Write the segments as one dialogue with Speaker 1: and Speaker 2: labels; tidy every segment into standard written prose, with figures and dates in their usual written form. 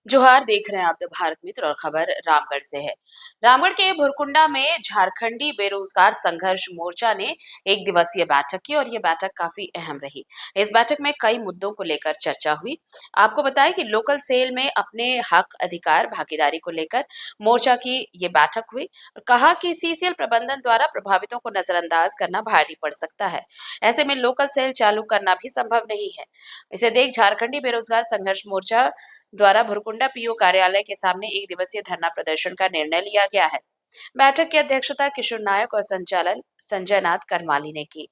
Speaker 1: जोहार देख रहे हैं आप द भारत मित्र और खबर रामगढ़ से है। रामगढ़ के भुरकुंडा में झारखंडी बेरोजगार संघर्ष मोर्चा ने एक दिवसीय बैठक की और ये बैठक काफी अहम रही। इस बैठक में कई मुद्दों को लेकर चर्चा हुई। आपको बताएं कि लोकल सेल में अपने हक अधिकार भागीदारी को लेकर मोर्चा की ये बैठक हुई और कहा कि सीसीएल प्रबंधन द्वारा प्रभावितों को नजरअंदाज करना भारी पड़ सकता है। ऐसे में लोकल सेल चालू करना भी संभव नहीं है। इसे देख झारखंडी बेरोजगार संघर्ष मोर्चा द्वारा भुरकुंडा पीओ कार्यालय के सामने एक दिवसीय धरना प्रदर्शन का निर्णय लिया गया है। बैठक की अध्यक्षता किशोर नायक और संचालन संजय नाथ करमाली ने की।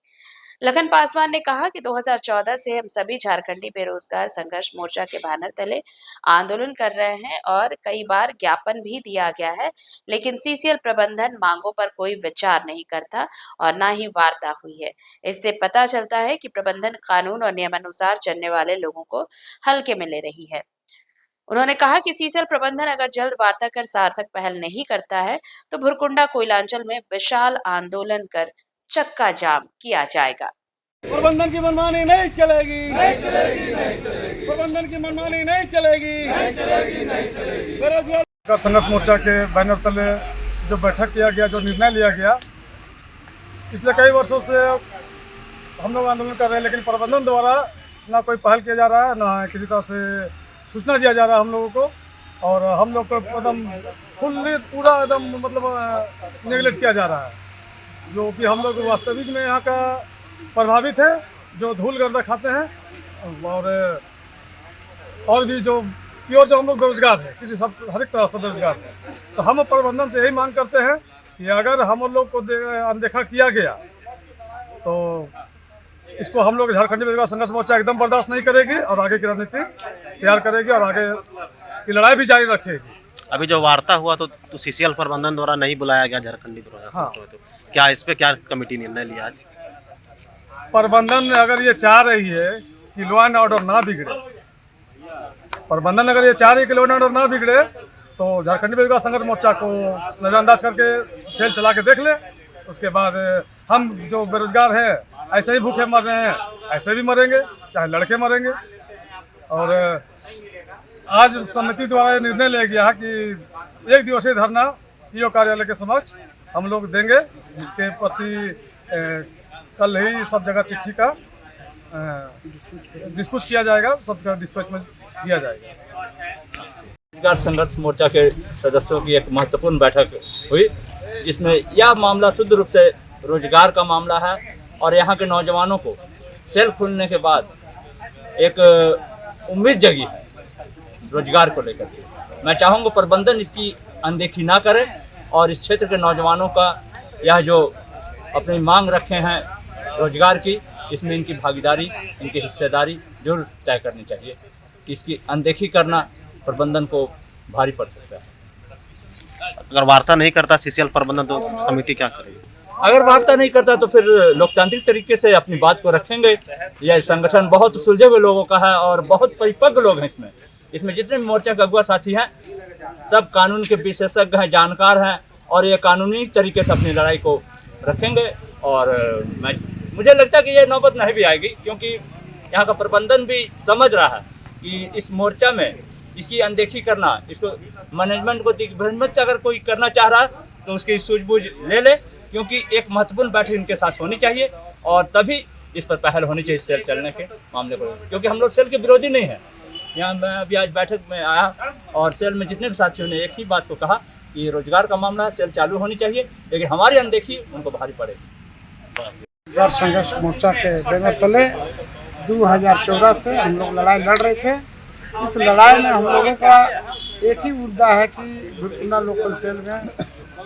Speaker 1: लखन पासवान ने कहा कि 2014 से हम सभी झारखंडी बेरोजगार संघर्ष मोर्चा के बैनर तले आंदोलन कर रहे हैं और कई बार ज्ञापन भी दिया गया है, लेकिन सीसीएल प्रबंधन मांगों पर कोई विचार नहीं करता और ना ही वार्ता हुई है। इससे पता चलता है कि प्रबंधन कानून और नियमानुसार चलने वाले लोगों को हल्के में ले रही है। उन्होंने कहा कि सीसीएल प्रबंधन अगर जल्द वार्ता कर सार्थक पहल नहीं करता है तो भुरकुंडा कोयलांचल में विशाल आंदोलन कर चक्का जाम किया जाएगा।
Speaker 2: प्रबंधन की मनमानी नहीं चलेगी, नहीं चलेगी, नहीं चलेगी। प्रबंधन की मनमानी नहीं चलेगी, नहीं चलेगी, नहीं चलेगी। बेरोजगार
Speaker 3: संघर्ष मोर्चा के बैनर तले जो बैठक किया गया, जो निर्णय लिया गया, पिछले कई वर्षों से हम लोग आंदोलन कर रहे हैं, लेकिन प्रबंधन द्वारा ना कोई पहल किया जा रहा है, ना किसी तरह से सूचना दिया जा रहा है हम लोगों को। और हम लोग को एकदम फुल्ली पूरा एकदम मतलब नेगलेक्ट किया जा रहा है, जो कि हम लोग वास्तविक में यहाँ का प्रभावित है, जो धूल गर्दा खाते हैं और भी जो प्योर जो हम लोग बेरोजगार हैं, किसी सब हर एक तरह से बेरोजगार हैं। तो हम प्रबंधन से यही मांग करते हैं कि अगर हम लोग को अनदेखा किया गया तो इसको हम लोग झारखंडी बेरोजगार संघर्ष मोर्चा एकदम बर्दाश्त नहीं करेगी और आगे की रणनीति तैयार करेगी और आगे की लड़ाई भी जारी रखेगी।
Speaker 4: अभी जो वार्ता हुआ तो सीसीएल प्रबंधन द्वारा नहीं बुलाया गया झारखंडी बेरोजगार संघर्ष मोर्चा, तो क्या इस पे क्या कमेटी निर्णय लिया आज?
Speaker 3: प्रबंधन अगर ये चाह रही है कि लॉ एंड ऑर्डर ना बिगड़े, प्रबंधन अगर ये चाह रही है कि लॉ एंड ऑर्डर ना बिगड़े, तो झारखंडी बेरोजगार संघर्ष मोर्चा को नजरअंदाज करके सेल चला के देख ले। उसके बाद हम जो बेरोजगार हैं ऐसे ही भूखे मर रहे हैं, ऐसे भी मरेंगे, चाहे लड़के मरेंगे। और आज समिति द्वारा निर्णय लिया गया कि एक दिवसीय धरना पीओ कार्यालय के समक्ष हम लोग देंगे, जिसके प्रति कल ही सब जगह चिट्ठी का डिस्पोज किया जाएगा, सब जगह डिस्पैच में दिया जाएगा।
Speaker 5: बेरोजगार संघर्ष मोर्चा के सदस्यों की एक महत्वपूर्ण बैठक हुई, जिसमें यह मामला शुद्ध रूप से रोजगार का मामला है और यहाँ के नौजवानों को सेल खुलने के बाद एक उम्मीद जगी है रोजगार को लेकर। मैं चाहूँगा प्रबंधन इसकी अनदेखी ना करे और इस क्षेत्र के नौजवानों का यह जो अपनी मांग रखे हैं रोजगार की, इसमें इनकी भागीदारी, इनकी हिस्सेदारी जरूर तय करनी चाहिए। कि इसकी अनदेखी करना प्रबंधन को भारी पड़ सकता है।
Speaker 4: अगर वार्ता नहीं करता सीसीएल प्रबंधन तो समिति क्या करेगी?
Speaker 5: अगर वार्ता नहीं करता तो फिर लोकतांत्रिक तरीके से अपनी बात को रखेंगे। यह संगठन बहुत सुलझे हुए लोगों का है और बहुत परिपक्व लोग हैं। इसमें जितने भी मोर्चा के अगुआ साथी हैं सब कानून के विशेषज्ञ हैं, जानकार हैं और ये कानूनी तरीके से अपनी लड़ाई को रखेंगे। और मुझे लगता है कि ये नौबत नहीं भी आएगी, क्योंकि यहाँ का प्रबंधन भी समझ रहा है कि इस मोर्चा में इसकी अनदेखी करना, इसको मैनेजमेंट को दिग्भ्रमित अगर कोई करना चाह रहा तो उसकी सूझबूझ ले ले, क्योंकि एक महत्वपूर्ण बैठक इनके साथ होनी चाहिए और तभी इस पर पहल होनी चाहिए सेल चलने के मामले पर। क्योंकि हम लोग सेल के विरोधी नहीं हैं। यहाँ मैं अभी आज बैठक में आया और सेल में जितने भी साथियों ने एक ही बात को कहा कि रोजगार का मामला है, सेल चालू होनी चाहिए, लेकिन हमारी अनदेखी उनको भारी पड़ेगी।
Speaker 6: बेरोजगार संघर्ष मोर्चा के बैनर तले 2014 से हम लोग लड़ाई लड़ रहे थे। इस लड़ाई में हम लोगों का एक ही मुद्दा है कि भुरकुंडा लोकल सेल में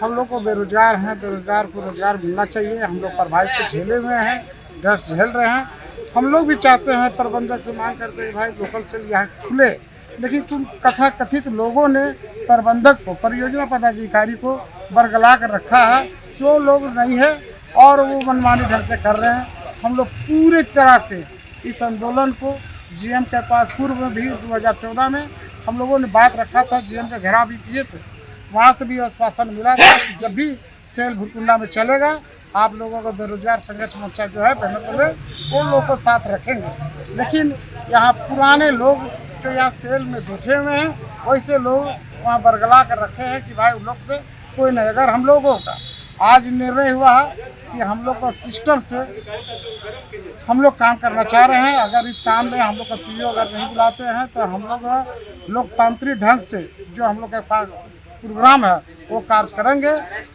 Speaker 6: हम लोग को बेरोजगार हैं, बेरोजगार को रोजगार मिलना चाहिए। हम लोग प्रभावित से झेले हुए हैं, डर झेल रहे हैं। हम लोग भी चाहते हैं, प्रबंधक से मांग करते हैं भाई लोकल सेल यहाँ खुले, लेकिन तुम कथित लोगों ने प्रबंधक को, परियोजना पदाधिकारी को बरगला कर रखा है, जो लोग नहीं है और वो मनमानी ढंग से कर रहे हैं। हम लोग पूरी तरह से इस आंदोलन को जीएम के पास पूर्व में भी 2014 में हम लोगों ने बात रखा था, जीएम का घेराव भी किए थे, वहाँ से भी आश्वासन मिला था कि जब भी सेल भुरकुंडा में चलेगा आप लोगों को बेरोजगार संघर्ष मोर्चा जो है बैनर तले उन लोगों को साथ रखेंगे। लेकिन यहाँ पुराने लोग जो यहाँ सेल में बैठे हुए हैं वैसे लोग वहाँ बरगला कर रखे हैं कि भाई उन लोग से कोई नहीं। अगर हम लोगों का आज निर्णय हुआ है कि हम लोग का सिस्टम से हम लोग काम करना चाह रहे हैं, अगर इस काम में हम लोग का पीओ अगर नहीं बुलाते हैं तो हम लोग लोकतांत्रिक ढंग से जो हम लोग का प्रोग्राम है वो कार्य करेंगे।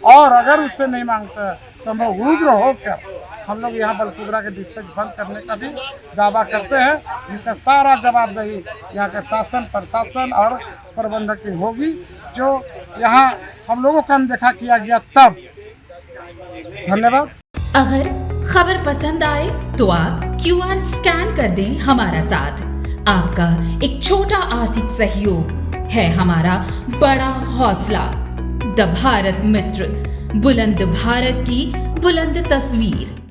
Speaker 6: और अगर उससे नहीं मांगते हैं तो हम लोग उग्र होकर हम लोग यहाँ बलकुदरा के डिस्ट्रिक्ट बंद करने का भी दावा करते हैं, जिसका सारा जवाबदेही यहाँ के शासन प्रशासन और प्रबंधक की होगी। जो यहाँ हम लोगों का अनदेखा किया गया तब। धन्यवाद।
Speaker 7: अगर खबर पसंद आए तो आप QR स्कैन कर दें हमारा साथ। आपका एक छोटा आर्थिक सहयोग है हमारा बड़ा हौसला। द भारत मित्र, बुलंद भारत की बुलंद तस्वीर।